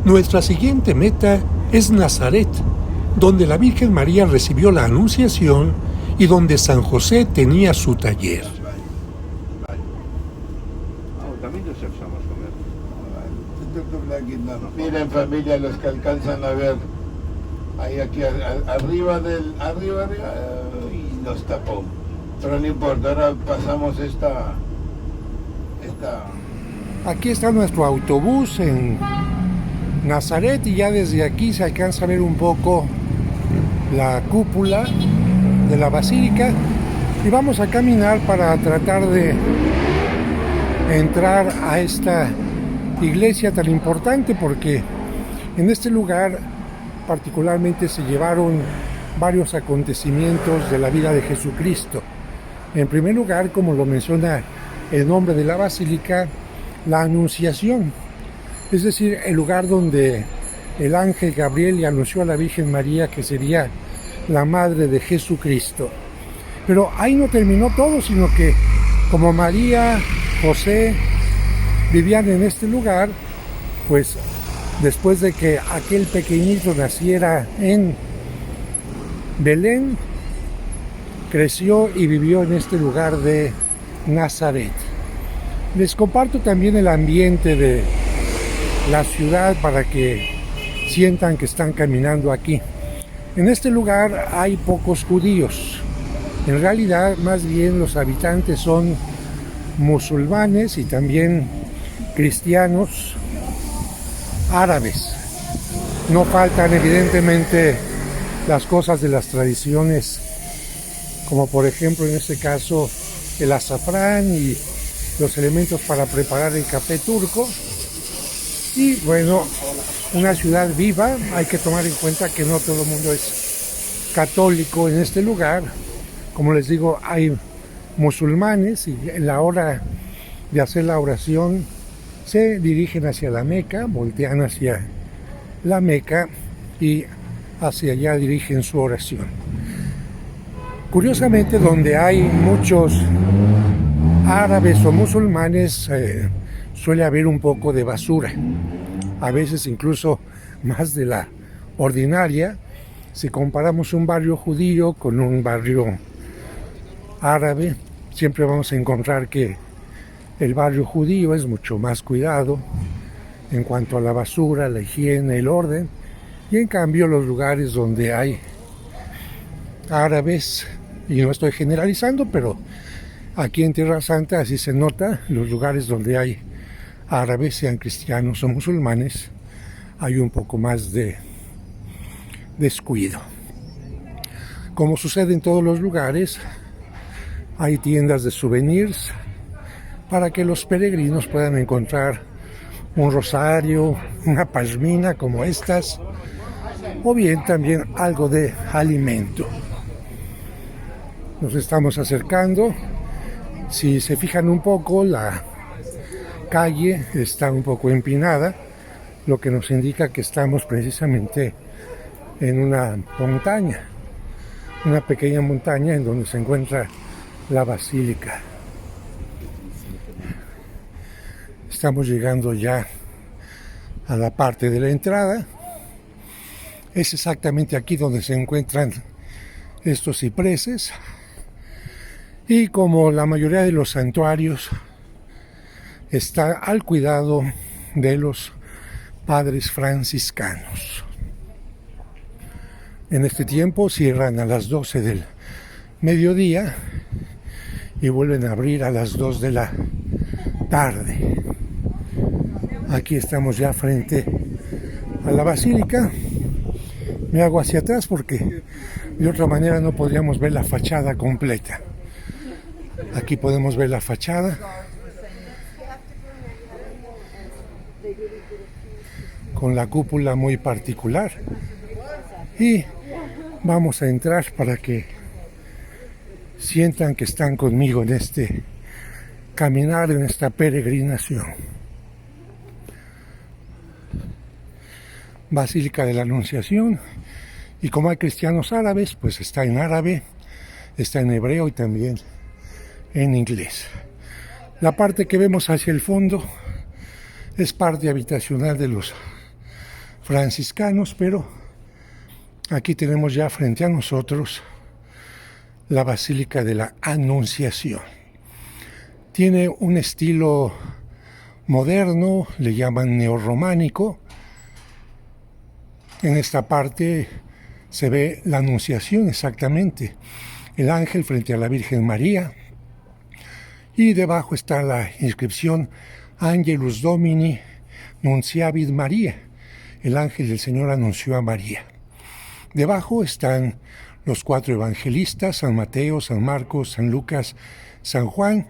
Nuestra siguiente meta es Nazaret, donde la Virgen María recibió la Anunciación y donde San José tenía su taller. Miren, familia, los que alcanzan a ver ahí aquí arriba y nos tapó, pero no importa. Ahora pasamos esta. Aquí está nuestro autobús en Nazaret y ya desde aquí se alcanza a ver un poco la cúpula de la basílica y vamos a caminar para tratar de entrar a esta iglesia tan importante, porque en este lugar particularmente se llevaron varios acontecimientos de la vida de Jesucristo. En primer lugar, como lo menciona el nombre de la basílica, la Anunciación, es decir, el lugar donde el ángel Gabriel le anunció a la Virgen María que sería la madre de Jesucristo. Pero ahí no terminó todo, sino que como María, José vivían en este lugar, pues después de que aquel pequeñito naciera en Belén, creció y vivió en este lugar de Nazaret. Les comparto también el ambiente de la ciudad para que sientan que están caminando aquí. En este lugar hay pocos judíos. En realidad, más bien los habitantes son musulmanes y también cristianos árabes. No faltan evidentemente las cosas de las tradiciones, como por ejemplo en este caso el azafrán y los elementos para preparar el café turco. Y bueno, una ciudad viva. Hay que tomar en cuenta que no todo el mundo es católico en este lugar. Como les digo, hay musulmanes y en la hora de hacer la oración se dirigen hacia la Meca, voltean hacia la Meca y hacia allá dirigen su oración. Curiosamente, donde hay muchos árabes o musulmanes, suele haber un poco de basura, a veces incluso más de la ordinaria. Si comparamos un barrio judío con un barrio árabe, siempre vamos a encontrar que el barrio judío es mucho más cuidado en cuanto a la basura, la higiene, el orden, y en cambio los lugares donde hay árabes, y no estoy generalizando, pero aquí en Tierra Santa así se nota, los lugares donde hay árabes, sean cristianos o musulmanes, hay un poco más de descuido. Como sucede en todos los lugares, hay tiendas de souvenirs para que los peregrinos puedan encontrar un rosario, una pashmina como estas, o bien también algo de alimento. Nos estamos acercando. Si se fijan un poco, la calle está un poco empinada, lo que nos indica que estamos precisamente en una montaña, una pequeña montaña en donde se encuentra la basílica. Estamos llegando ya a la parte de la entrada. Es exactamente aquí donde se encuentran estos cipreses. Y como la mayoría de los santuarios, está al cuidado de los padres franciscanos. En este tiempo cierran a las 12 del mediodía y vuelven a abrir a las 2 de la tarde. Aquí estamos ya frente a la basílica. Me hago hacia atrás porque de otra manera no podríamos ver la fachada completa. Aquí podemos ver la fachada con la cúpula muy particular, y vamos a entrar para que sientan que están conmigo en este caminar, en esta peregrinación. Basílica de la Anunciación, y como hay cristianos árabes, pues está en árabe, está en hebreo y también en inglés. La parte que vemos hacia el fondo es parte habitacional de los franciscanos, pero aquí tenemos ya frente a nosotros la Basílica de la Anunciación. Tiene un estilo moderno, le llaman neorrománico. En esta parte se ve la Anunciación exactamente, el ángel frente a la Virgen María, y debajo está la inscripción Angelus Domini Nunciavit Maria, el ángel del Señor anunció a María. Debajo están los 4 evangelistas, San Mateo, San Marcos, San Lucas, San Juan,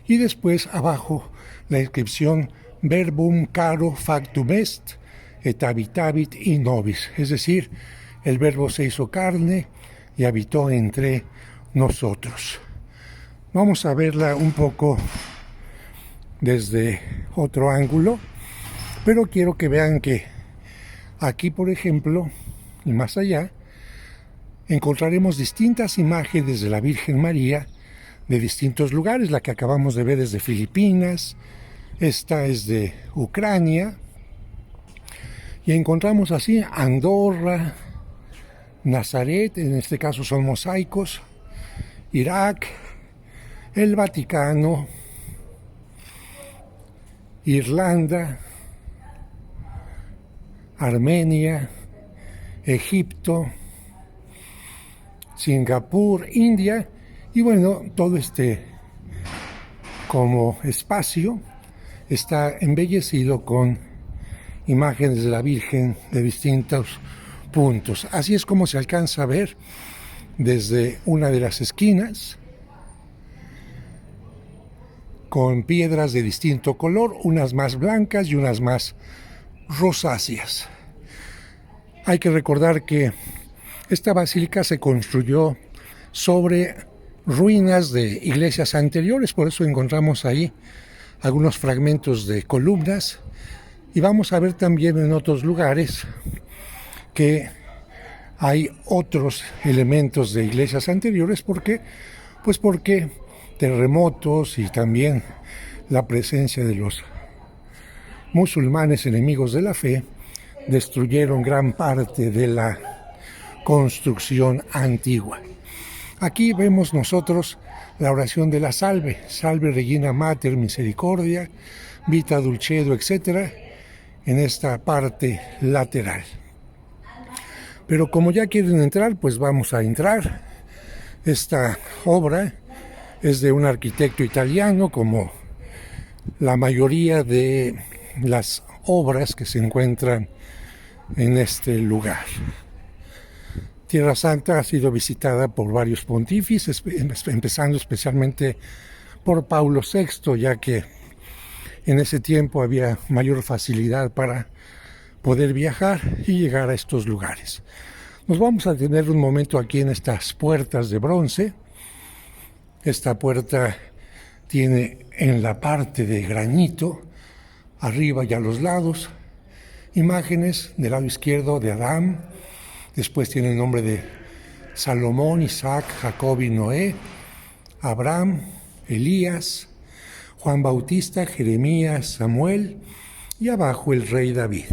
y después abajo la inscripción Verbum caro factum est et habitavit in nobis, es decir, el verbo se hizo carne y habitó entre nosotros. Vamos a verla un poco desde otro ángulo, pero quiero que vean que aquí, por ejemplo, y más allá, encontraremos distintas imágenes de la Virgen María de distintos lugares. La que acabamos de ver es de Filipinas, esta es de Ucrania, y encontramos así Andorra, Nazaret, en este caso son mosaicos, Irak, el Vaticano, Irlanda, Armenia, Egipto, Singapur, India, y bueno, todo este como espacio está embellecido con imágenes de la Virgen de distintos puntos. Así es como se alcanza a ver desde una de las esquinas, con piedras de distinto color, unas más blancas y unas más rosáceas. Hay que recordar que esta basílica se construyó sobre ruinas de iglesias anteriores, por eso encontramos ahí algunos fragmentos de columnas, y vamos a ver también en otros lugares que hay otros elementos de iglesias anteriores. ¿Por qué? Pues porque terremotos y también la presencia de los musulmanes enemigos de la fe destruyeron gran parte de la construcción antigua. Aquí vemos nosotros la oración de la Salve, Salve Regina Mater Misericordia, Vita Dulcedo, etc., en esta parte lateral. Pero como ya quieren entrar, pues vamos a entrar. Esta obra es de un arquitecto italiano, como la mayoría de las obras que se encuentran en este lugar. Tierra Santa ha sido visitada por varios pontífices, empezando especialmente por Paulo VI, ya que en ese tiempo había mayor facilidad para poder viajar y llegar a estos lugares. Nos vamos a tener un momento aquí en estas puertas de bronce. Esta puerta tiene en la parte de granito, arriba y a los lados, imágenes del lado izquierdo de Adán, después tiene el nombre de Salomón, Isaac, Jacob y Noé, Abraham, Elías, Juan Bautista, Jeremías, Samuel, y abajo el rey David.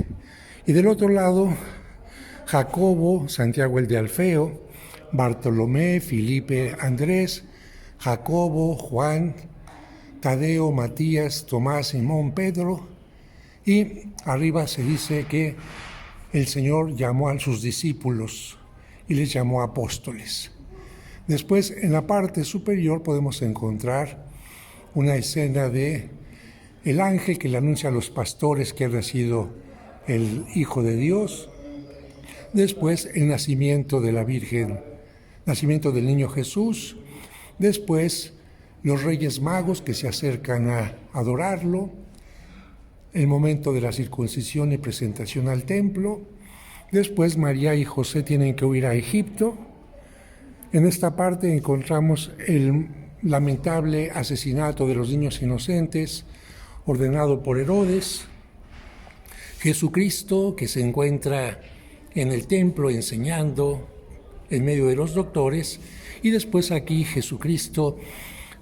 Y del otro lado, Jacobo, Santiago el de Alfeo, Bartolomé, Felipe, Andrés, Jacobo, Juan, Tadeo, Matías, Tomás, Simón, Pedro, y arriba se dice que el Señor llamó a sus discípulos y les llamó apóstoles. Después, en la parte superior podemos encontrar una escena de el ángel que le anuncia a los pastores que ha nacido el Hijo de Dios. Después, el nacimiento de la Virgen, nacimiento del niño Jesús. Después, los Reyes Magos que se acercan a adorarlo. El momento de la circuncisión y presentación al templo. Después, María y José tienen que huir a Egipto. En esta parte encontramos el lamentable asesinato de los niños inocentes ordenado por Herodes. Jesucristo, que se encuentra en el templo enseñando en medio de los doctores, y después aquí Jesucristo,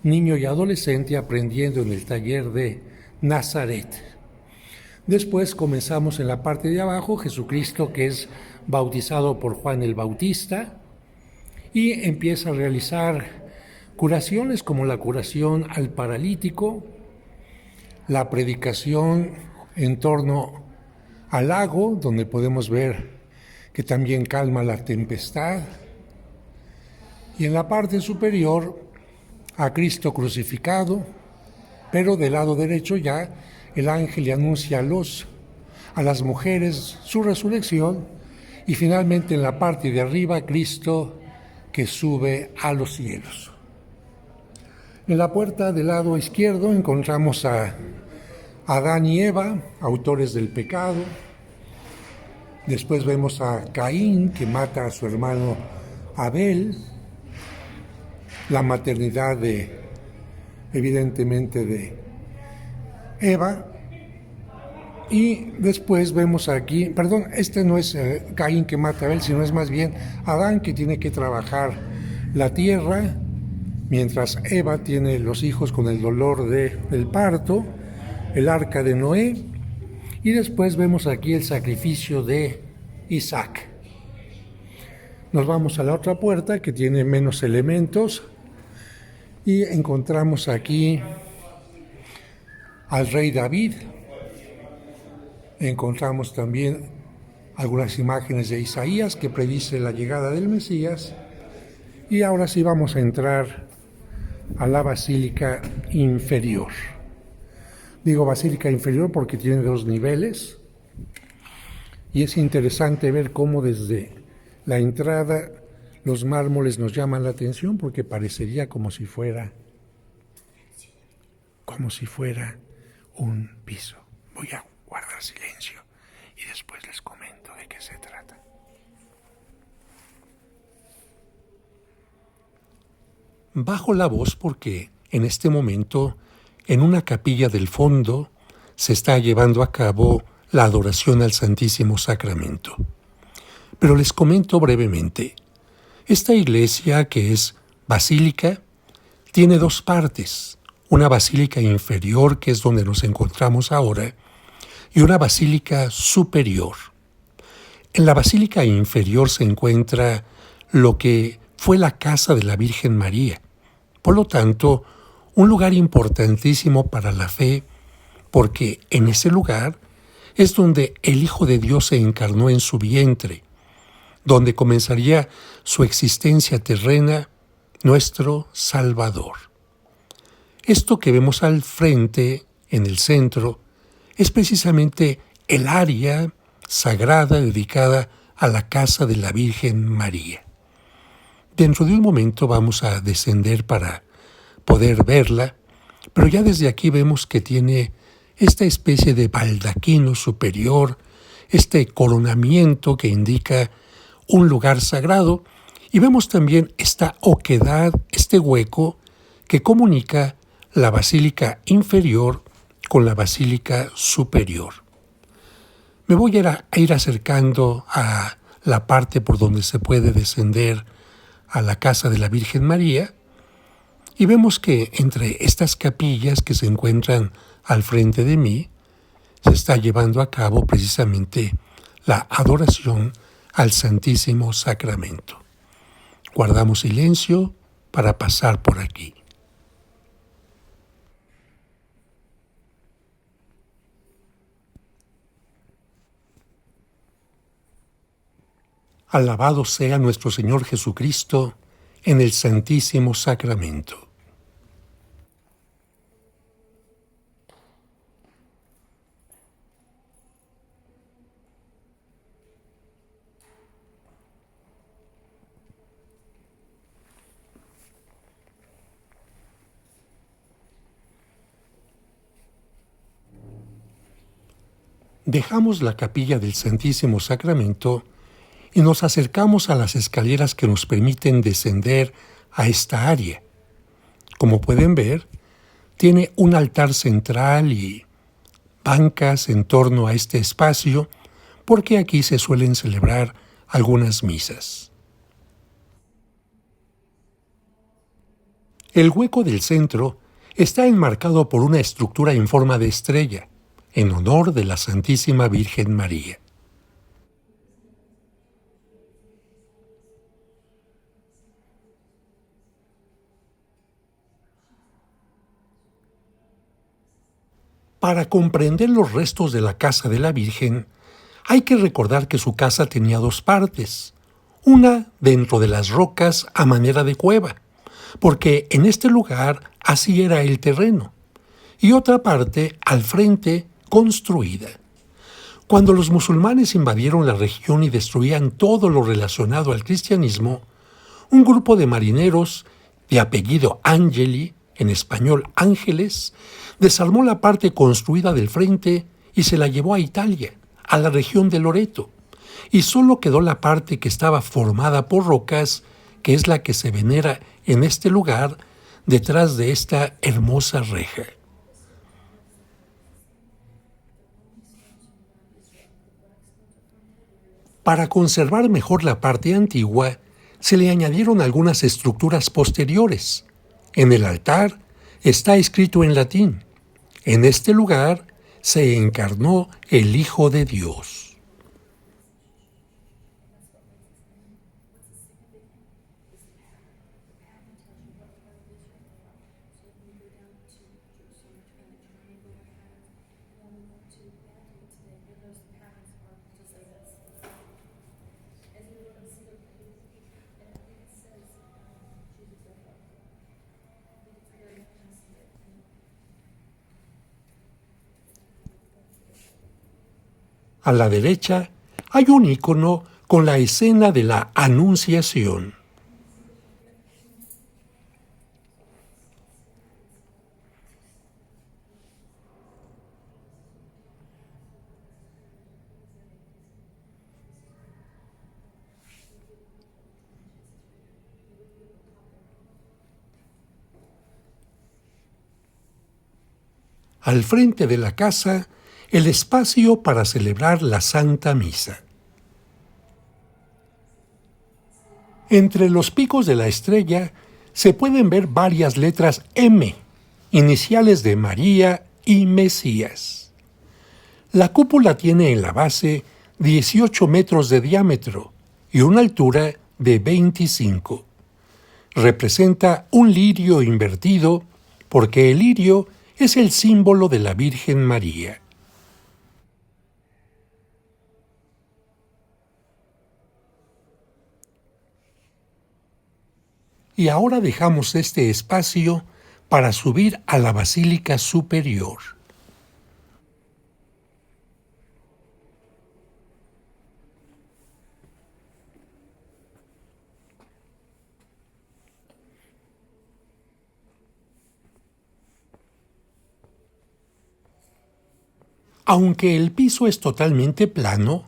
niño y adolescente, aprendiendo en el taller de Nazaret. Después comenzamos en la parte de abajo, Jesucristo que es bautizado por Juan el Bautista y empieza a realizar curaciones como la curación al paralítico, la predicación en torno al lago, donde podemos ver que también calma la tempestad, y en la parte superior a Cristo crucificado, pero del lado derecho ya el ángel le anuncia a las mujeres su resurrección, y finalmente en la parte de arriba Cristo que sube a los cielos. En la puerta del lado izquierdo encontramos a Adán y Eva, autores del pecado. Después vemos a Caín, que mata a su hermano Abel. La maternidad evidentemente de Eva. Y después vemos aquí, este no es Caín que mata a Abel, sino es más bien Adán que tiene que trabajar la tierra, mientras Eva tiene los hijos con el dolor del parto, el arca de Noé, y después vemos aquí el sacrificio de Isaac. Nos vamos a la otra puerta que tiene menos elementos y encontramos aquí al rey David. Encontramos también algunas imágenes de Isaías que predice la llegada del Mesías. Y ahora sí vamos a entrar a la basílica inferior. Digo basílica inferior porque tiene 2 niveles y es interesante ver cómo desde la entrada los mármoles nos llaman la atención porque parecería como si fuera un piso. Voy a guardar silencio y después les comento de qué se trata. Bajo la voz porque en este momento en una capilla del fondo se está llevando a cabo la adoración al Santísimo Sacramento. Pero les comento brevemente. Esta iglesia, que es basílica, tiene 2 partes. Una basílica inferior, que es donde nos encontramos ahora, y una basílica superior. En la basílica inferior se encuentra lo que fue la casa de la Virgen María. Por lo tanto, un lugar importantísimo para la fe, porque en ese lugar es donde el Hijo de Dios se encarnó en su vientre, donde comenzaría su existencia terrena, nuestro Salvador. Esto que vemos al frente, en el centro, es precisamente el área sagrada dedicada a la casa de la Virgen María. Dentro de un momento vamos a descender para poder verla, pero ya desde aquí vemos que tiene esta especie de baldaquino superior, este coronamiento que indica un lugar sagrado, y vemos también esta oquedad, este hueco que comunica la basílica inferior con la basílica superior. Me voy a ir acercando a la parte por donde se puede descender a la casa de la Virgen María, y vemos que entre estas capillas que se encuentran al frente de mí, se está llevando a cabo precisamente la adoración al Santísimo Sacramento. Guardamos silencio para pasar por aquí. Alabado sea nuestro Señor Jesucristo en el Santísimo Sacramento. Dejamos la capilla del Santísimo Sacramento y nos acercamos a las escaleras que nos permiten descender a esta área. Como pueden ver, tiene un altar central y bancas en torno a este espacio, porque aquí se suelen celebrar algunas misas. El hueco del centro está enmarcado por una estructura en forma de estrella, en honor de la Santísima Virgen María. Para comprender los restos de la casa de la Virgen, hay que recordar que su casa tenía dos partes. Una dentro de las rocas a manera de cueva, porque en este lugar así era el terreno, y otra parte al frente construida. Cuando los musulmanes invadieron la región y destruían todo lo relacionado al cristianismo, un grupo de marineros de apellido Angeli, en español Ángeles, desarmó la parte construida del frente y se la llevó a Italia, a la región de Loreto, y solo quedó la parte que estaba formada por rocas, que es la que se venera en este lugar, detrás de esta hermosa reja. Para conservar mejor la parte antigua, se le añadieron algunas estructuras posteriores. En el altar está escrito en latín: en este lugar se encarnó el Hijo de Dios. A la derecha hay un icono con la escena de la Anunciación. Al frente de la casa, el espacio para celebrar la Santa Misa. Entre los picos de la estrella se pueden ver varias letras M, iniciales de María y Mesías. La cúpula tiene en la base 18 metros de diámetro y una altura de 25. Representa un lirio invertido porque el lirio es el símbolo de la Virgen María. Y ahora dejamos este espacio para subir a la Basílica Superior. Aunque el piso es totalmente plano,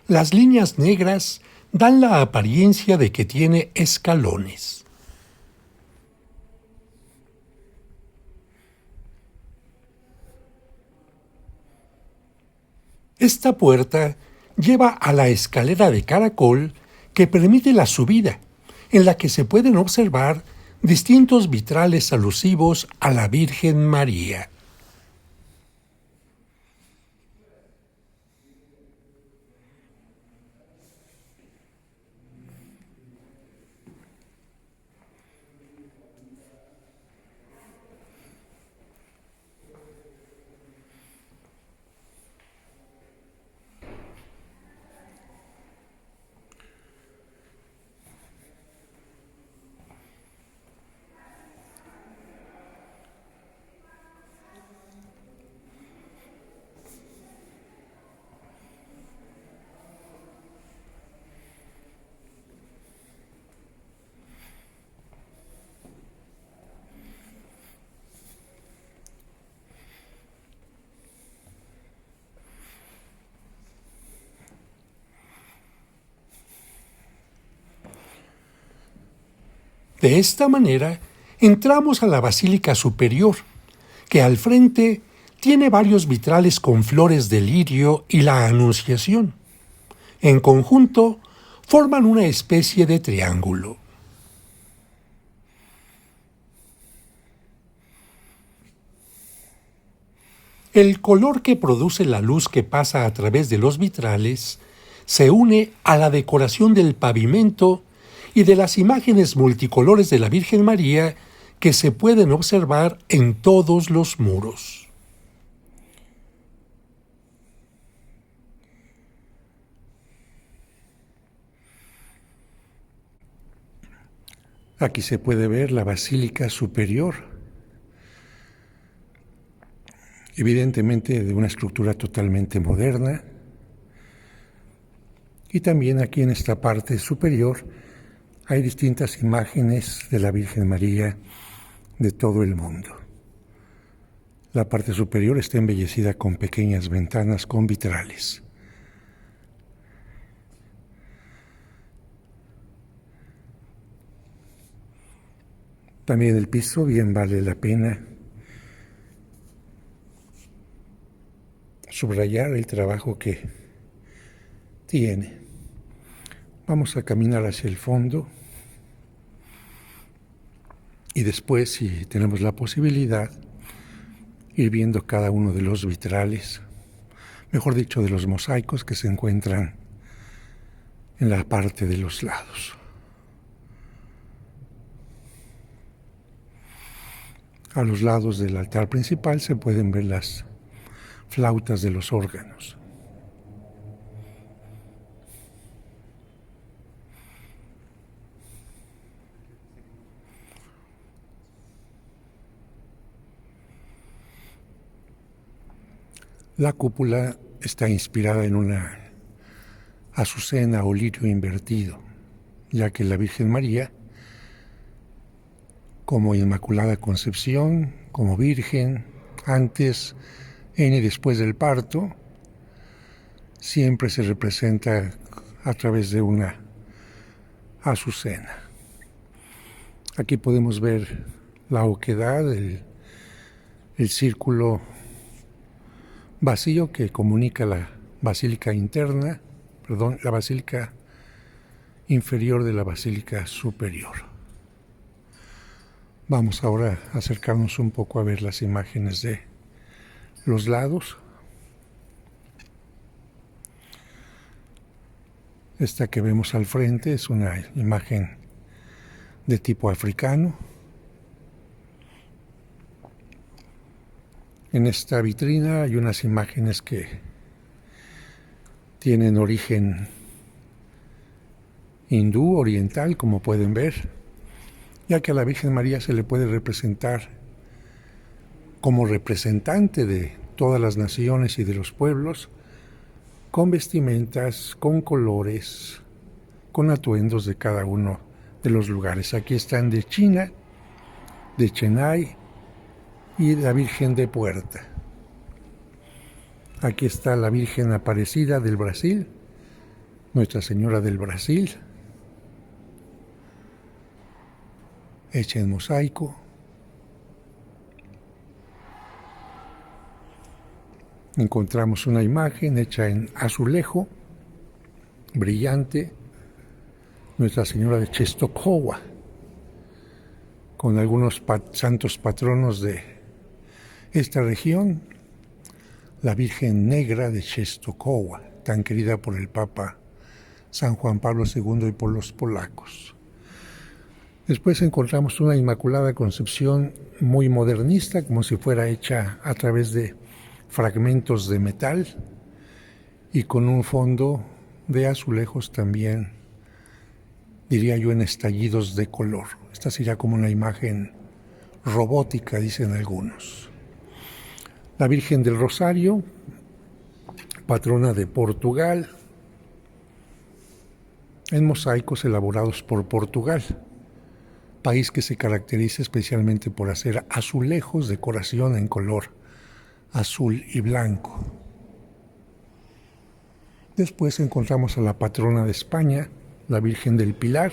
las líneas negras dan la apariencia de que tiene escalones. Esta puerta lleva a la escalera de caracol que permite la subida, en la que se pueden observar distintos vitrales alusivos a la Virgen María. De esta manera, entramos a la Basílica Superior, que al frente tiene varios vitrales con flores de lirio y la Anunciación. En conjunto, forman una especie de triángulo. El color que produce la luz que pasa a través de los vitrales se une a la decoración del pavimento y de las imágenes multicolores de la Virgen María que se pueden observar en todos los muros. Aquí se puede ver la Basílica Superior, evidentemente de una estructura totalmente moderna. Y también aquí en esta parte superior hay distintas imágenes de la Virgen María de todo el mundo. La parte superior está embellecida con pequeñas ventanas con vitrales. También el piso bien vale la pena subrayar el trabajo que tiene. Vamos a caminar hacia el fondo y después, si tenemos la posibilidad, ir viendo cada uno de los vitrales, mejor dicho, de los mosaicos que se encuentran en la parte de los lados. A los lados del altar principal se pueden ver las flautas de los órganos. La cúpula está inspirada en una azucena o lirio invertido, ya que la Virgen María, como Inmaculada Concepción, como Virgen, antes, en y después del parto, siempre se representa a través de una azucena. Aquí podemos ver la oquedad, el círculo vacío que comunica la basílica interna, la basílica inferior de la basílica superior. Vamos ahora a acercarnos un poco a ver las imágenes de los lados. Esta que vemos al frente es una imagen de tipo africano. En esta vitrina hay unas imágenes que tienen origen hindú, oriental, como pueden ver, ya que a la Virgen María se le puede representar como representante de todas las naciones y de los pueblos, con vestimentas, con colores, con atuendos de cada uno de los lugares. Aquí están de China, de Chennai y la Virgen de Puerta. Aquí está la Virgen Aparecida del Brasil, Nuestra Señora del Brasil, hecha en mosaico. Encontramos una imagen hecha en azulejo, brillante, Nuestra Señora de Czestochowa, con algunos santos patronos de esta región, la Virgen Negra de Czestochowa, tan querida por el Papa San Juan Pablo II y por los polacos. Después encontramos una Inmaculada Concepción muy modernista, como si fuera hecha a través de fragmentos de metal y con un fondo de azulejos también, diría yo, en estallidos de color. Esta sería como una imagen robótica, dicen algunos. La Virgen del Rosario, patrona de Portugal, en mosaicos elaborados por Portugal, país que se caracteriza especialmente por hacer azulejos, decoración en color azul y blanco. Después encontramos a la patrona de España, la Virgen del Pilar,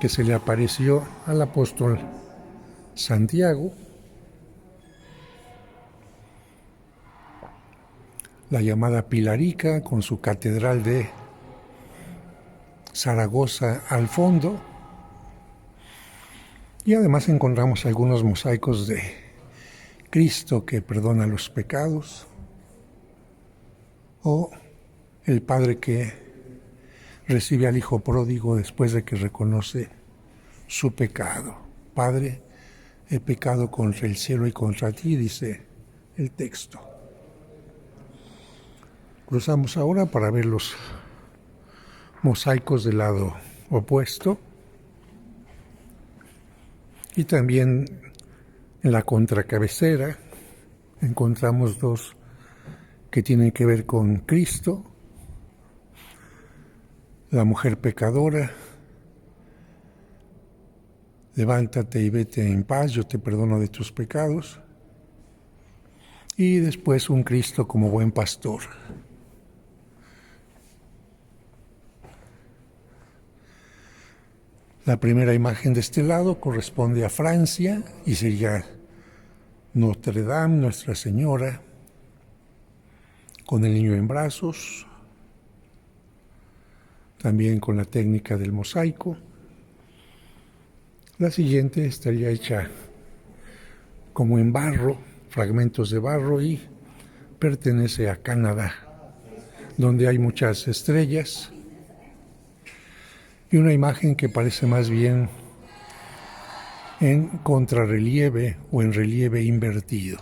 que se le apareció al apóstol Santiago. La llamada Pilarica, con su catedral de Zaragoza al fondo. Y además encontramos algunos mosaicos de Cristo que perdona los pecados, o el Padre que recibe al Hijo pródigo después de que reconoce su pecado. Padre, he pecado contra el cielo y contra ti, dice el texto. Cruzamos ahora para ver los mosaicos del lado opuesto y también en la contracabecera encontramos dos que tienen que ver con Cristo, la mujer pecadora, levántate y vete en paz, yo te perdono de tus pecados, y después un Cristo como buen pastor. La primera imagen de este lado corresponde a Francia y sería Notre Dame, Nuestra Señora, con el niño en brazos, también con la técnica del mosaico. La siguiente estaría hecha como en barro, fragmentos de barro, y pertenece a Canadá, donde hay muchas estrellas, y una imagen que parece más bien en contrarrelieve o en relieve invertido,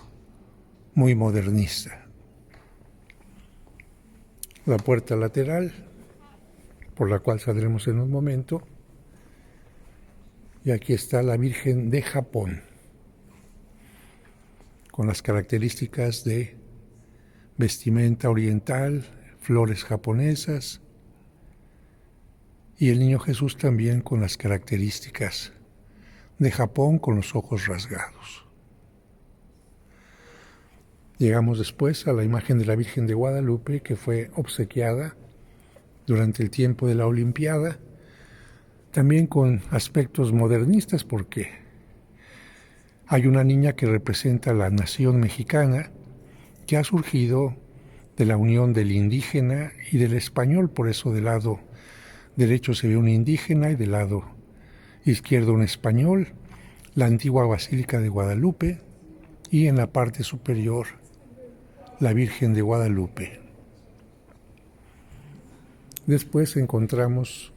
muy modernista. La puerta lateral, por la cual saldremos en un momento, y aquí está la Virgen de Japón, con las características de vestimenta oriental, flores japonesas, y el niño Jesús también con las características de Japón, con los ojos rasgados. Llegamos después a la imagen de la Virgen de Guadalupe, que fue obsequiada durante el tiempo de la Olimpiada, también con aspectos modernistas, porque hay una niña que representa a la nación mexicana, que ha surgido de la unión del indígena y del español. Por eso del lado derecho se ve un indígena y del lado izquierdo un español, la antigua Basílica de Guadalupe, y en la parte superior la Virgen de Guadalupe. Después encontramos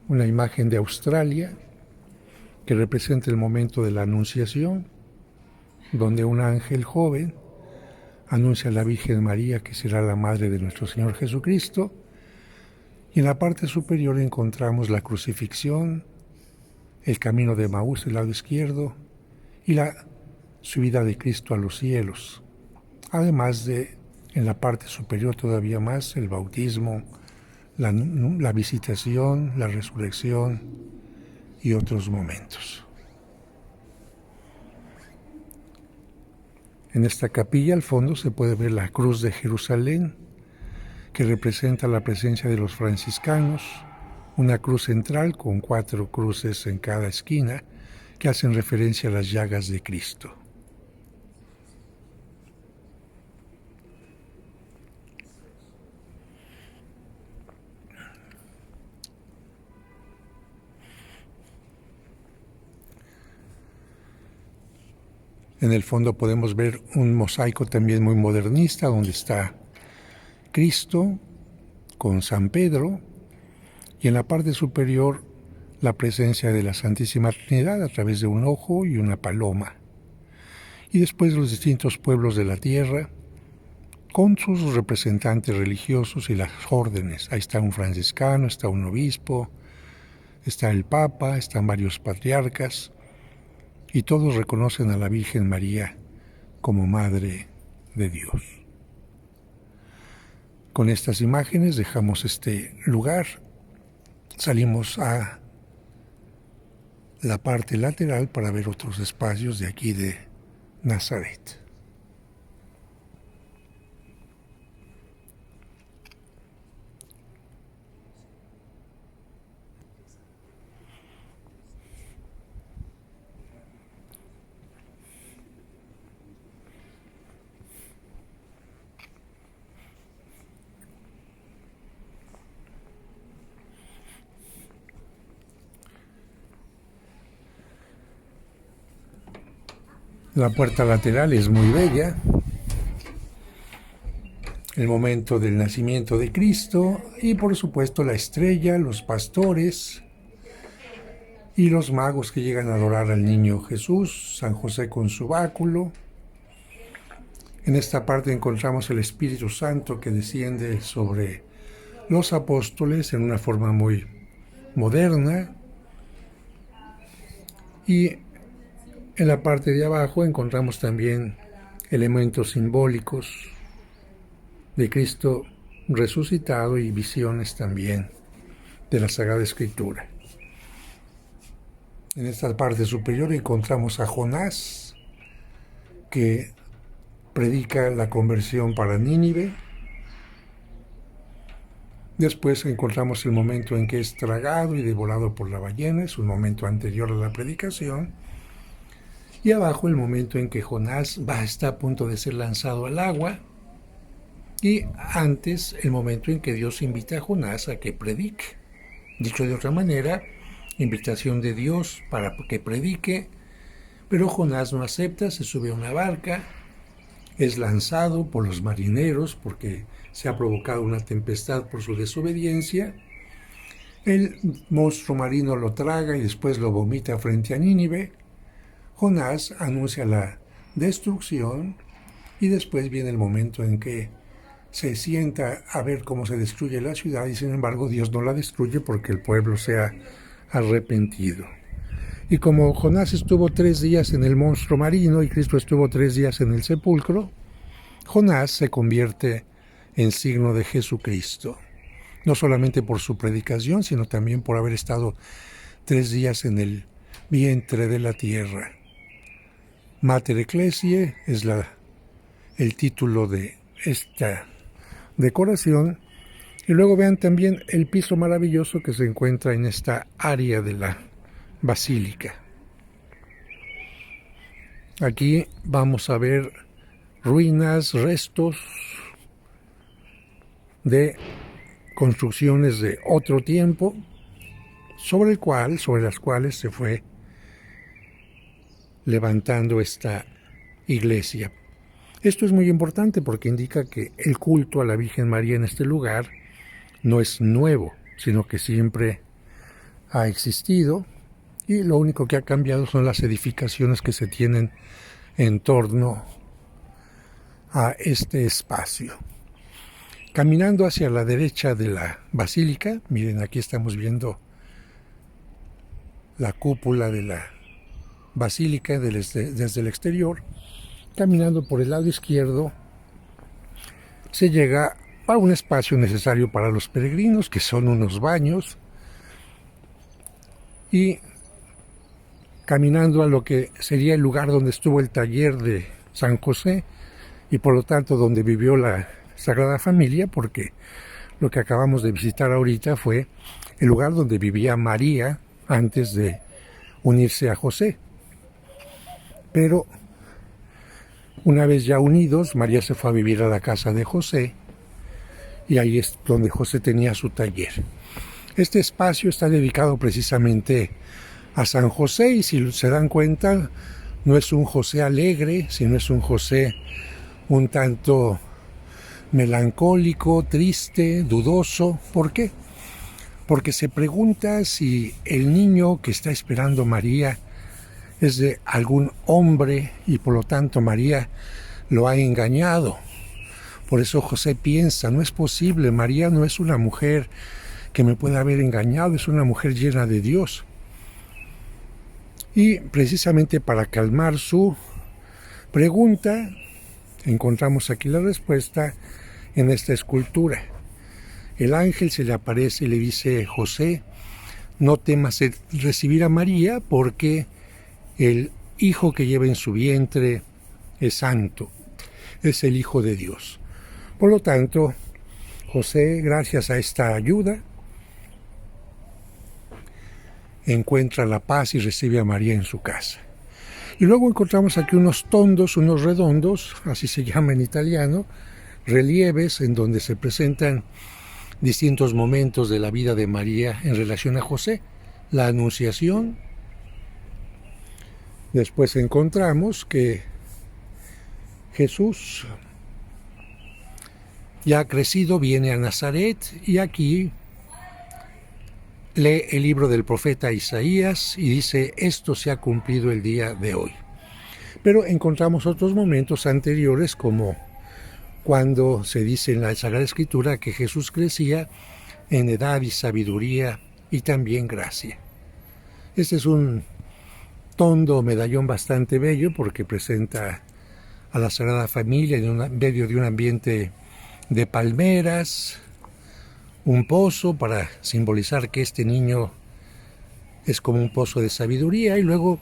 una imagen de Australia que representa el momento de la Anunciación, donde un ángel joven anuncia a la Virgen María que será la madre de nuestro Señor Jesucristo, y en la parte superior encontramos la crucifixión, el camino de Emaús del lado izquierdo y la subida de Cristo a los cielos, además de, en la parte superior todavía más, el bautismo, la visitación, la resurrección y otros momentos. En esta capilla al fondo se puede ver la cruz de Jerusalén, que representa la presencia de los franciscanos, una cruz central con 4 cruces en cada esquina que hacen referencia a las llagas de Cristo. En el fondo podemos ver un mosaico también muy modernista, donde está Cristo con San Pedro, y en la parte superior la presencia de la Santísima Trinidad a través de un ojo y una paloma. Y después los distintos pueblos de la tierra, con sus representantes religiosos y las órdenes. Ahí está un franciscano, está un obispo, está el Papa, están varios patriarcas, y todos reconocen a la Virgen María como Madre de Dios. Con estas imágenes dejamos este lugar, salimos a la parte lateral para ver otros espacios de aquí de Nazaret. La puerta lateral es muy bella. El momento del nacimiento de Cristo y por supuesto la estrella, los pastores y los magos que llegan a adorar al niño Jesús, San José con su báculo. En esta parte encontramos el Espíritu Santo que desciende sobre los apóstoles en una forma muy moderna. Y en la parte de abajo encontramos también elementos simbólicos de Cristo resucitado y visiones también de la Sagrada Escritura. En esta parte superior encontramos a Jonás, que predica la conversión para Nínive. Después encontramos el momento en que es tragado y devorado por la ballena, es un momento anterior a la predicación. Y abajo el momento en que Jonás está a punto de ser lanzado al agua. Y antes el momento en que Dios invita a Jonás a que predique. Dicho de otra manera, invitación de Dios para que predique, pero Jonás no acepta, se sube a una barca, es lanzado por los marineros porque se ha provocado una tempestad por su desobediencia. El monstruo marino lo traga y después lo vomita frente a Nínive. Jonás anuncia la destrucción y después viene el momento en que se sienta a ver cómo se destruye la ciudad y sin embargo Dios no la destruye porque el pueblo se ha arrepentido. Y como Jonás estuvo 3 días en el monstruo marino y Cristo estuvo 3 días en el sepulcro, Jonás se convierte en signo de Jesucristo, no solamente por su predicación, sino también por haber estado 3 días en el vientre de la tierra. Mater Ecclesiae es el título de esta decoración. Y luego vean también el piso maravilloso que se encuentra en esta área de la basílica. Aquí vamos a ver ruinas, restos de construcciones de otro tiempo, sobre las cuales se fue levantando esta iglesia. Esto es muy importante porque indica que el culto a la Virgen María en este lugar no es nuevo, sino que siempre ha existido y lo único que ha cambiado son las edificaciones que se tienen en torno a este espacio. Caminando hacia la derecha de la basílica, miren, aquí estamos viendo la cúpula de la basílica desde el exterior. Caminando por el lado izquierdo se llega a un espacio necesario para los peregrinos, que son unos baños, y caminando a lo que sería el lugar donde estuvo el taller de San José y por lo tanto donde vivió la Sagrada Familia, porque lo que acabamos de visitar ahorita fue el lugar donde vivía María antes de unirse a José. Pero una vez ya unidos, María se fue a vivir a la casa de José y ahí es donde José tenía su taller. Este espacio está dedicado precisamente a San José y si se dan cuenta, no es un José alegre, sino es un José un tanto melancólico, triste, dudoso. ¿Por qué? Porque se pregunta si el niño que está esperando María es de algún hombre y por lo tanto María lo ha engañado. Por eso José piensa, no es posible, María no es una mujer que me pueda haber engañado, es una mujer llena de Dios. Y precisamente para calmar su pregunta, encontramos aquí la respuesta en esta escultura. El ángel se le aparece y le dice: José, no temas recibir a María porque el hijo que lleva en su vientre es santo, es el Hijo de Dios. Por lo tanto, José, gracias a esta ayuda, encuentra la paz y recibe a María en su casa. Y luego encontramos aquí unos tondos, unos redondos, así se llama en italiano, relieves en donde se presentan distintos momentos de la vida de María en relación a José. La Anunciación, Después encontramos que Jesús, ya crecido, viene a Nazaret y aquí lee el libro del profeta Isaías y dice: esto se ha cumplido el día de hoy. Pero encontramos otros momentos anteriores, como cuando se dice en la Sagrada Escritura que Jesús crecía en edad y sabiduría y también gracia. Este es un tondo medallón bastante bello porque presenta a la Sagrada Familia en medio de un ambiente de palmeras, un pozo para simbolizar que este niño es como un pozo de sabiduría, y luego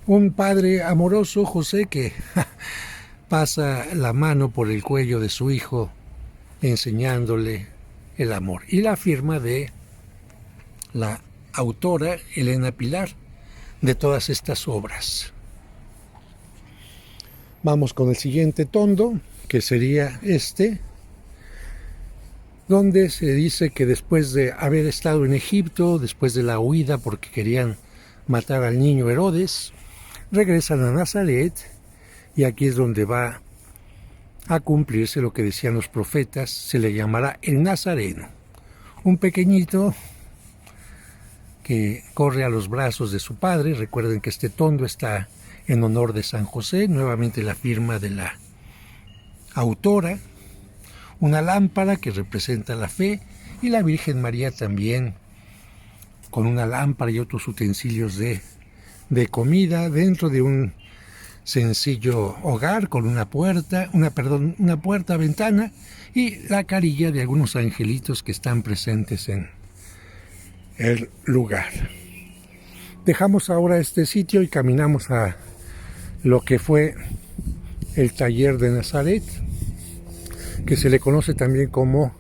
un padre amoroso, José, que pasa la mano por el cuello de su hijo enseñándole el amor. Y la firma de la autora Elena Pilar de todas estas obras. Vamos con el siguiente tondo, que sería este, donde se dice que después de haber estado en Egipto, después de la huida porque querían matar al niño Herodes, regresan a Nazaret, y aquí es donde va a cumplirse lo que decían los profetas: se le llamará el Nazareno, un pequeñito que corre a los brazos de su padre. Recuerden que este tondo está en honor de San José, nuevamente la firma de la autora, una lámpara que representa la fe, y la Virgen María también con una lámpara y otros utensilios de comida dentro de un sencillo hogar con una puerta, ventana, y la carilla de algunos angelitos que están presentes en el lugar. Dejamos ahora este sitio y caminamos a lo que fue el taller de Nazaret, que se le conoce también como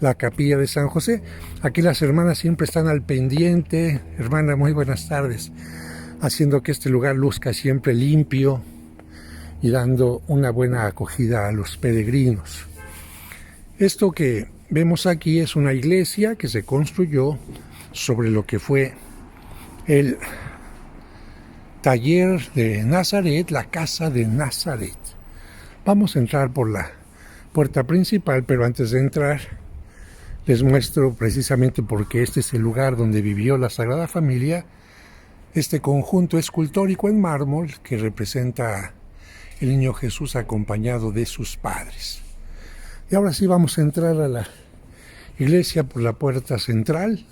la capilla de San José. Aquí las hermanas siempre están al pendiente. Hermana, muy buenas tardes, haciendo que este lugar luzca siempre limpio y dando una buena acogida a los peregrinos. Esto que vemos aquí es una iglesia que se construyó sobre lo que fue el taller de Nazaret, la casa de Nazaret. Vamos a entrar por la puerta principal, pero antes de entrar les muestro, precisamente porque este es el lugar donde vivió la Sagrada Familia, este conjunto escultórico en mármol que representa el niño Jesús acompañado de sus padres. Y ahora sí vamos a entrar a la iglesia por la puerta central.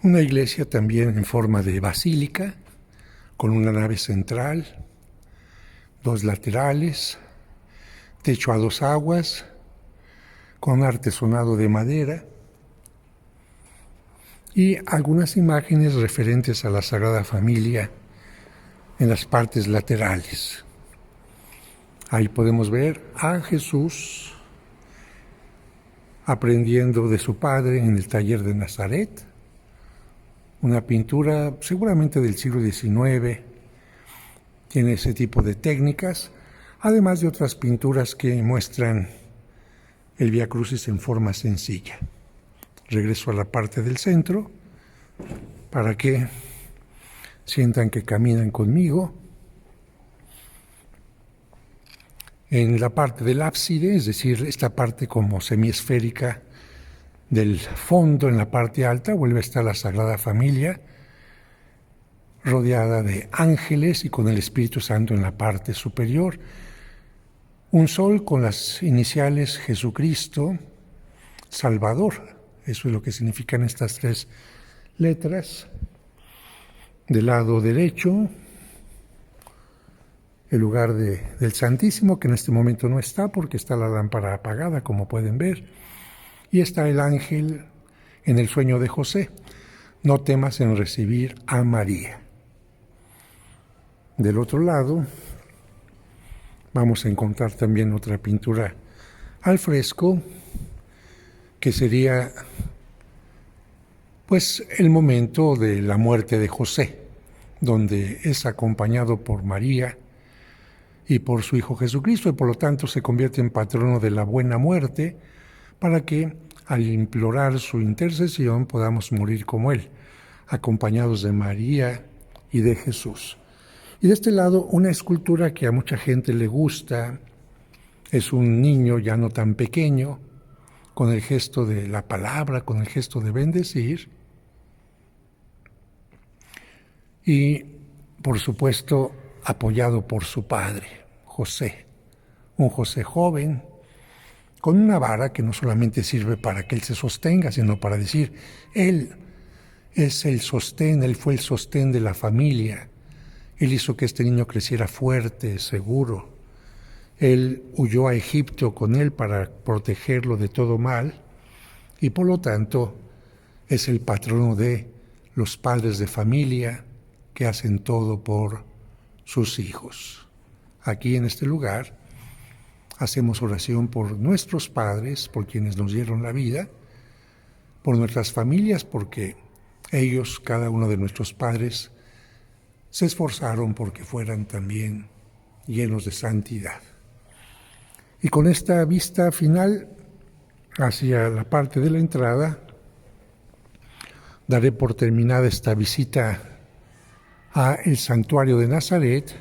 Una iglesia también en forma de basílica, con una nave central, dos laterales, techo a dos aguas, con artesonado de madera, y algunas imágenes referentes a la Sagrada Familia en las partes laterales. Ahí podemos ver a Jesús aprendiendo de su padre en el taller de Nazaret, una pintura seguramente del siglo XIX, tiene ese tipo de técnicas, además de otras pinturas que muestran el Vía Crucis en forma sencilla. Regreso a la parte del centro para que sientan que caminan conmigo. En la parte del ábside, es decir, esta parte como semiesférica del fondo, en la parte alta vuelve a estar la Sagrada Familia, rodeada de ángeles y con el Espíritu Santo en la parte superior. Un sol con las iniciales Jesucristo, Salvador. Eso es lo que significan estas tres letras. Del lado derecho, el lugar del Santísimo, que en este momento no está porque está la lámpara apagada, como pueden ver. Y está el ángel en el sueño de José: no temas en recibir a María. Del otro lado vamos a encontrar también otra pintura al fresco, que sería pues el momento de la muerte de José, donde es acompañado por María y por su Hijo Jesucristo, y por lo tanto se convierte en patrono de la buena muerte, para que al implorar su intercesión podamos morir como Él, acompañados de María y de Jesús. Y de este lado, una escultura que a mucha gente le gusta, es un niño ya no tan pequeño, con el gesto de la palabra, con el gesto de bendecir, y por supuesto apoyado por su padre, José, un José joven, con una vara que no solamente sirve para que él se sostenga, sino para decir, él es el sostén, él fue el sostén de la familia, él hizo que este niño creciera fuerte, seguro, él huyó a Egipto con él para protegerlo de todo mal, y por lo tanto es el patrono de los padres de familia que hacen todo por sus hijos. Aquí en este lugar hacemos oración por nuestros padres, por quienes nos dieron la vida, por nuestras familias, porque ellos, cada uno de nuestros padres, se esforzaron porque fueran también llenos de santidad. Y con esta vista final hacia la parte de la entrada, daré por terminada esta visita a el santuario de Nazaret,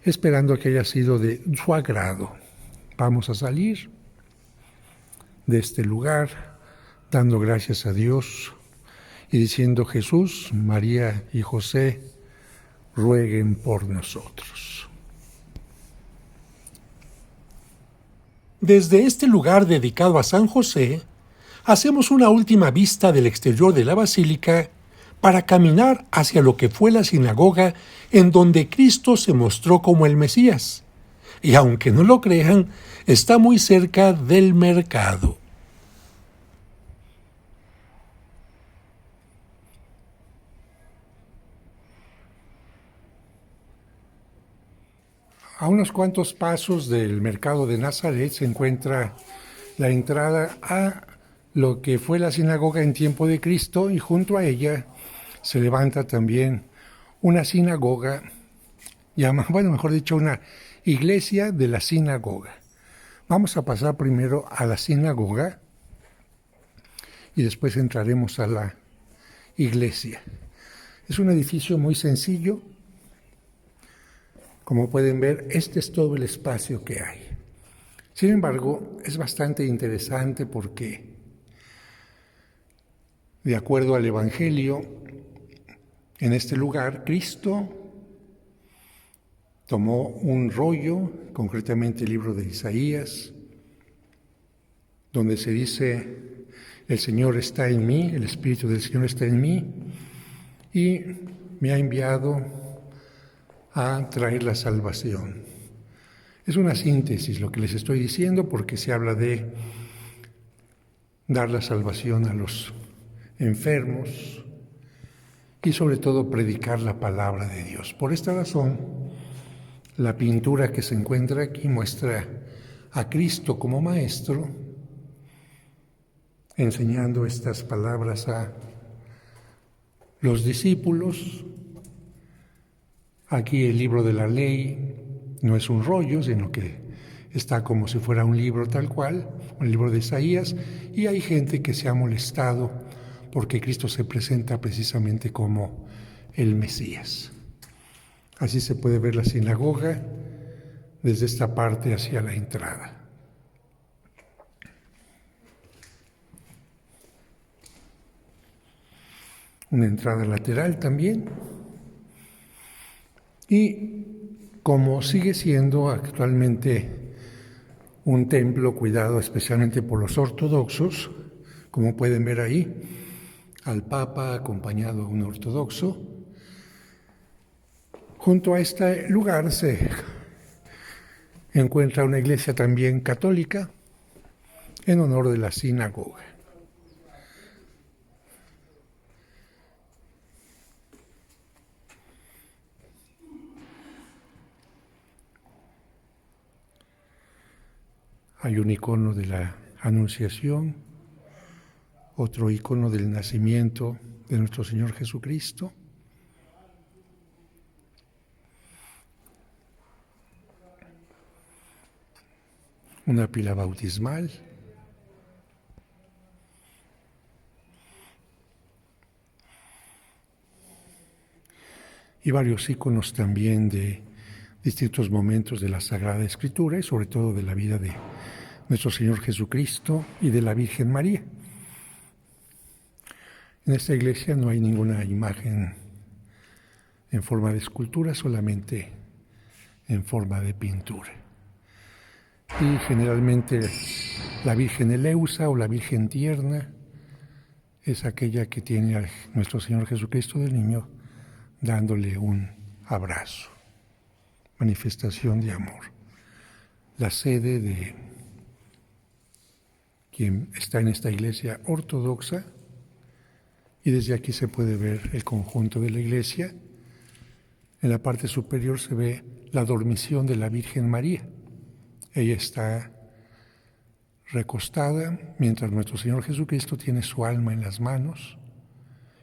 esperando que haya sido de su agrado. Vamos a salir de este lugar dando gracias a Dios y diciendo: Jesús, María y José, rueguen por nosotros. Desde este lugar dedicado a San José, hacemos una última vista del exterior de la basílica para caminar hacia lo que fue la sinagoga en donde Cristo se mostró como el Mesías. Y aunque no lo crean, está muy cerca del mercado. A unos cuantos pasos del mercado de Nazaret se encuentra la entrada a lo que fue la sinagoga en tiempo de Cristo, y junto a ella se levanta también una sinagoga, mejor dicho, una iglesia de la sinagoga. Vamos a pasar primero a la sinagoga y después entraremos a la iglesia. Es un edificio muy sencillo. Como pueden ver, este es todo el espacio que hay. Sin embargo, es bastante interesante porque, de acuerdo al Evangelio, en este lugar Cristo tomó un rollo, concretamente el libro de Isaías, donde se dice: el Señor está en mí, el Espíritu del Señor está en mí, y me ha enviado a traer la salvación. Es una síntesis lo que les estoy diciendo, porque se habla de dar la salvación a los enfermos y sobre todo predicar la palabra de Dios. Por esta razón, la pintura que se encuentra aquí muestra a Cristo como maestro, enseñando estas palabras a los discípulos. Aquí el libro de la ley no es un rollo, sino que está como si fuera un libro tal cual, el libro de Isaías, y hay gente que se ha molestado porque Cristo se presenta precisamente como el Mesías. Así se puede ver la sinagoga desde esta parte hacia la entrada. Una entrada lateral también. Y como sigue siendo actualmente un templo cuidado especialmente por los ortodoxos, como pueden ver ahí, al Papa acompañado de un ortodoxo, junto a este lugar se encuentra una iglesia también católica en honor de la sinagoga. Hay un icono de la Anunciación, otro icono del nacimiento de nuestro Señor Jesucristo. una pila bautismal, y varios iconos también de distintos momentos de la Sagrada Escritura y sobre todo de la vida de nuestro Señor Jesucristo y de la Virgen María. En esta iglesia no hay ninguna imagen en forma de escultura, solamente en forma de pintura. Y generalmente la Virgen Eleusa o la Virgen Tierna es aquella que tiene a nuestro Señor Jesucristo del Niño dándole un abrazo, manifestación de amor. La sede de quien está en esta iglesia ortodoxa, y desde aquí se puede ver el conjunto de la iglesia. En la parte superior se ve la dormición de la Virgen María. Ella está recostada mientras nuestro Señor Jesucristo tiene su alma en las manos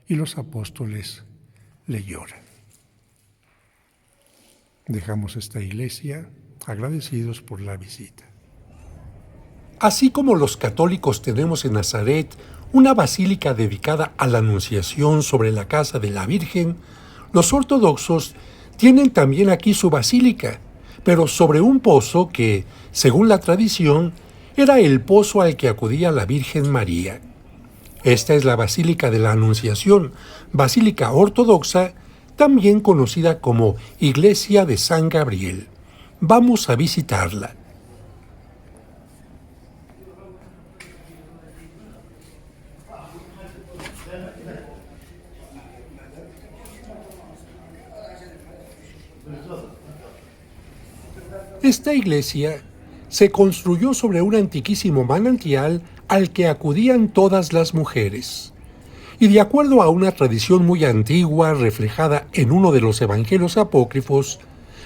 y los apóstoles le lloran. Dejamos esta iglesia agradecidos por la visita. Así como los católicos tenemos en Nazaret una basílica dedicada a la Anunciación sobre la casa de la Virgen, los ortodoxos tienen también aquí su basílica, pero sobre un pozo que, según la tradición, era el pozo al que acudía la Virgen María. Esta es la Basílica de la Anunciación, basílica ortodoxa, también conocida como Iglesia de San Gabriel. Vamos a visitarla. Esta iglesia se construyó sobre un antiquísimo manantial al que acudían todas las mujeres. Y de acuerdo a una tradición muy antigua reflejada en uno de los evangelios apócrifos,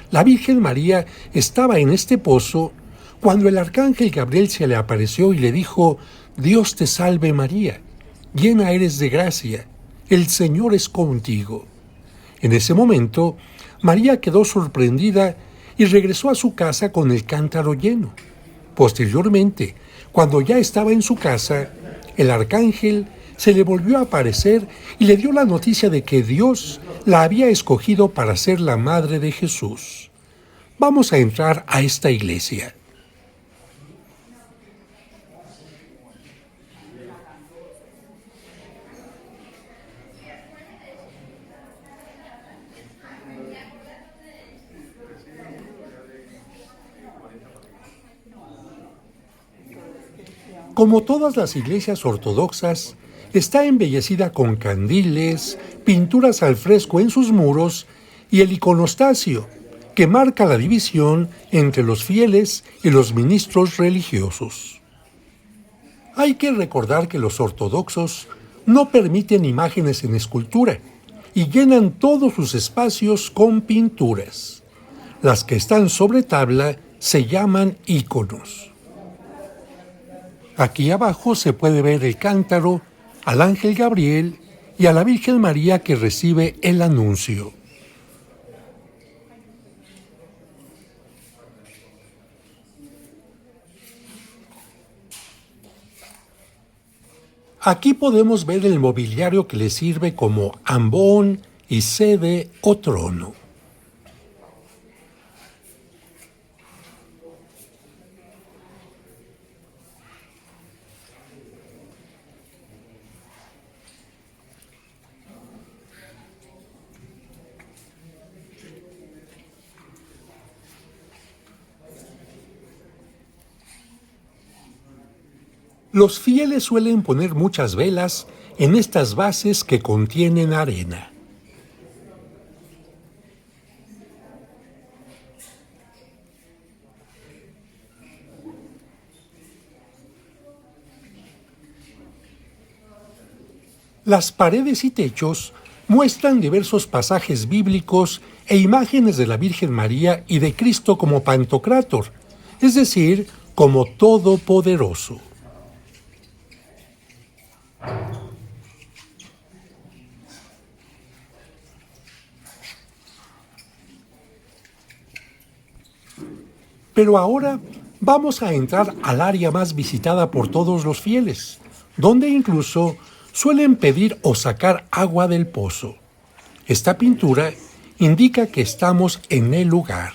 la Virgen María estaba en este pozo cuando el arcángel Gabriel se le apareció y le dijo: «Dios te salve María, llena eres de gracia, el Señor es contigo». En ese momento, María quedó sorprendida y regresó a su casa con el cántaro lleno. Posteriormente, cuando ya estaba en su casa, el arcángel se le volvió a aparecer y le dio la noticia de que Dios la había escogido para ser la madre de Jesús. Vamos a entrar a esta iglesia. Como todas las iglesias ortodoxas, está embellecida con candiles, pinturas al fresco en sus muros y el iconostasio, que marca la división entre los fieles y los ministros religiosos. Hay que recordar que los ortodoxos no permiten imágenes en escultura y llenan todos sus espacios con pinturas. Las que están sobre tabla se llaman íconos. Aquí abajo se puede ver el cántaro, al ángel Gabriel y a la Virgen María que recibe el anuncio. Aquí podemos ver el mobiliario que le sirve como ambón y sede o trono. Los fieles suelen poner muchas velas en estas bases que contienen arena. Las paredes y techos muestran diversos pasajes bíblicos e imágenes de la Virgen María y de Cristo como Pantocrátor, es decir, como Todopoderoso. Pero ahora vamos a entrar al área más visitada por todos los fieles, donde incluso suelen pedir o sacar agua del pozo. Esta pintura indica que estamos en el lugar.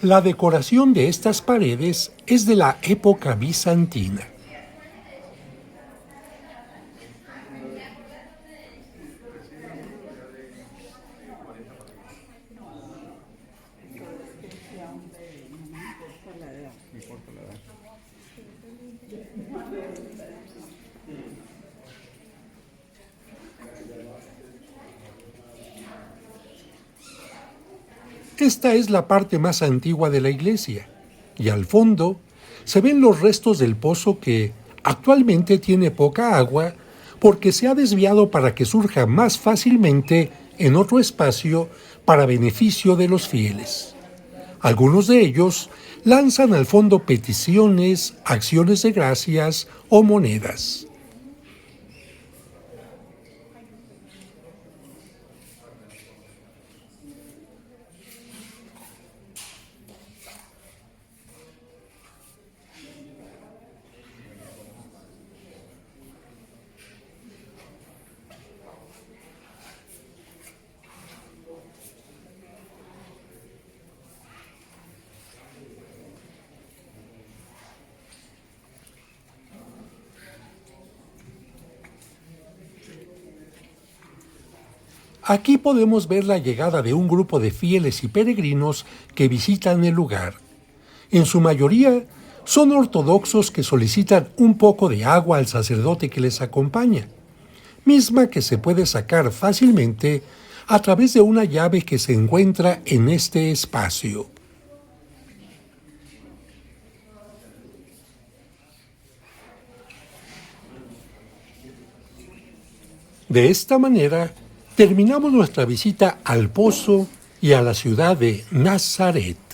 La decoración de estas paredes es de la época bizantina. Esta es la parte más antigua de la iglesia, y al fondo se ven los restos del pozo que actualmente tiene poca agua porque se ha desviado para que surja más fácilmente en otro espacio para beneficio de los fieles. Algunos de ellos lanzan al fondo peticiones, acciones de gracias o monedas. Aquí podemos ver la llegada de un grupo de fieles y peregrinos que visitan el lugar. En su mayoría son ortodoxos que solicitan un poco de agua al sacerdote que les acompaña, misma que se puede sacar fácilmente a través de una llave que se encuentra en este espacio. De esta manera, terminamos nuestra visita al pozo y a la ciudad de Nazaret.